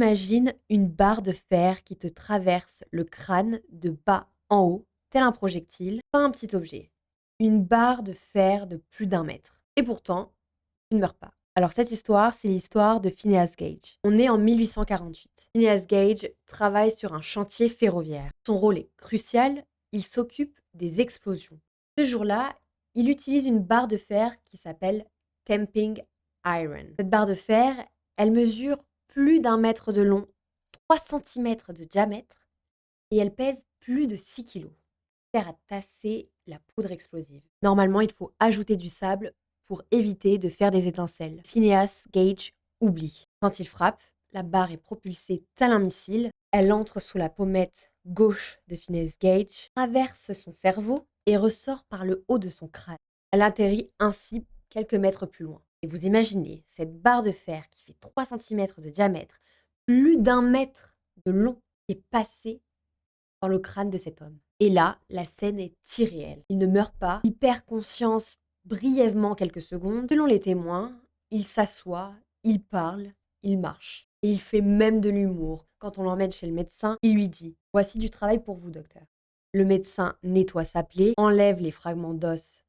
Imagine une barre de fer qui te traverse le crâne de bas en haut, tel un projectile, pas un petit objet. Une barre de fer de plus d'1 mètre. Et pourtant, tu ne meurs pas. Alors cette histoire, c'est l'histoire de Phineas Gage. On est en 1848. Phineas Gage travaille sur un chantier ferroviaire. Son rôle est crucial, il s'occupe des explosions. Ce jour-là, il utilise une barre de fer qui s'appelle Tamping Iron. Cette barre de fer, elle mesure plus d'1 mètre de long, 3 centimètres de diamètre et elle pèse plus de 6 kilos. Elle sert à tasser la poudre explosive. Normalement, il faut ajouter du sable pour éviter de faire des étincelles. Phineas Gage oublie. Quand il frappe, la barre est propulsée tel un missile. Elle entre sous la pommette gauche de Phineas Gage, traverse son cerveau et ressort par le haut de son crâne. Elle atterrit ainsi quelques mètres plus loin. Et vous imaginez cette barre de fer qui fait 3 centimètres de diamètre, plus d'1 mètre de long, qui est passée dans le crâne de cet homme. Et là, la scène est irréelle. Il ne meurt pas, il perd conscience brièvement quelques secondes. Selon les témoins, il s'assoit, il parle, il marche. Et il fait même de l'humour. Quand on l'emmène chez le médecin, il lui dit « Voici du travail pour vous, docteur ». Le médecin nettoie sa plaie, enlève les fragments d'os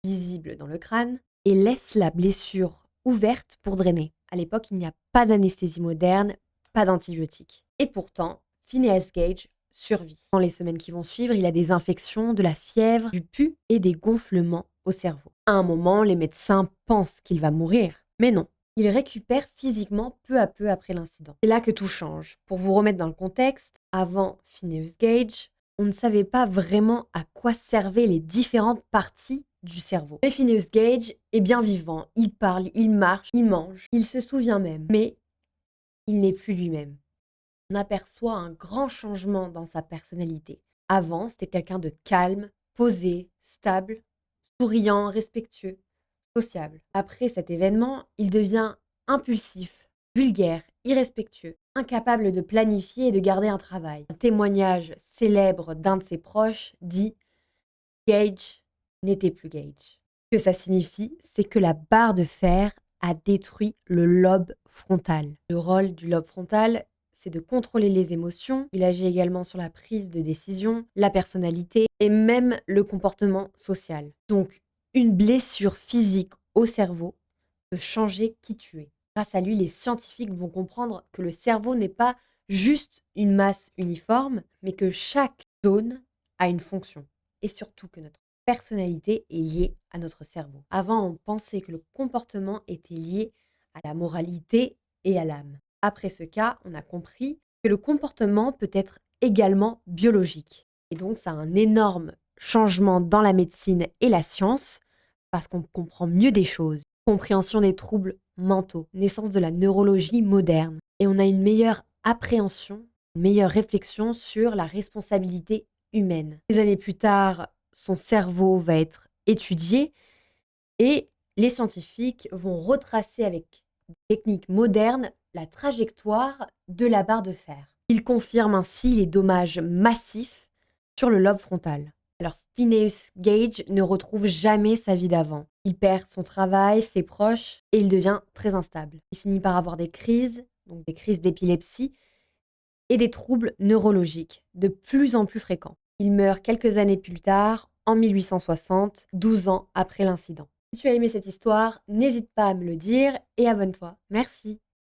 visibles dans le crâne et laisse la blessure ouverte pour drainer. À l'époque, il n'y a pas d'anesthésie moderne, pas d'antibiotiques. Et pourtant, Phineas Gage survit. Dans les semaines qui vont suivre, il a des infections, de la fièvre, du pus et des gonflements au cerveau. À un moment, les médecins pensent qu'il va mourir, mais non. Il récupère physiquement peu à peu après l'incident. C'est là que tout change. Pour vous remettre dans le contexte, avant Phineas Gage, on ne savait pas vraiment à quoi servaient les différentes parties du cerveau. Mais Phineas Gage est bien vivant. Il parle, il marche, il mange, il se souvient même. Mais il n'est plus lui-même. On aperçoit un grand changement dans sa personnalité. Avant, c'était quelqu'un de calme, posé, stable, souriant, respectueux, sociable. Après cet événement, il devient impulsif, vulgaire, irrespectueux, incapable de planifier et de garder un travail. Un témoignage célèbre d'un de ses proches dit « Gage n'était plus Gage ». Ce que ça signifie, c'est que la barre de fer a détruit le lobe frontal. Le rôle du lobe frontal, c'est de contrôler les émotions. Il agit également sur la prise de décision, la personnalité et même le comportement social. Donc, une blessure physique au cerveau peut changer qui tu es. Grâce à lui, les scientifiques vont comprendre que le cerveau n'est pas juste une masse uniforme, mais que chaque zone a une fonction. Et surtout que notre personnalité est liée à notre cerveau. Avant, on pensait que le comportement était lié à la moralité et à l'âme. Après ce cas, on a compris que le comportement peut être également biologique. Et donc, ça a un énorme changement dans la médecine et la science parce qu'on comprend mieux des choses. Compréhension des troubles mentaux, naissance de la neurologie moderne. Et on a une meilleure appréhension, une meilleure réflexion sur la responsabilité humaine. Des années plus tard, son cerveau va être étudié et les scientifiques vont retracer avec des techniques modernes la trajectoire de la barre de fer. Ils confirment ainsi les dommages massifs sur le lobe frontal. Alors Phineas Gage ne retrouve jamais sa vie d'avant. Il perd son travail, ses proches et il devient très instable. Il finit par avoir des crises, donc des crises d'épilepsie et des troubles neurologiques de plus en plus fréquents. Il meurt quelques années plus tard, en 1860, 12 ans après l'incident. Si tu as aimé cette histoire, n'hésite pas à me le dire et abonne-toi. Merci.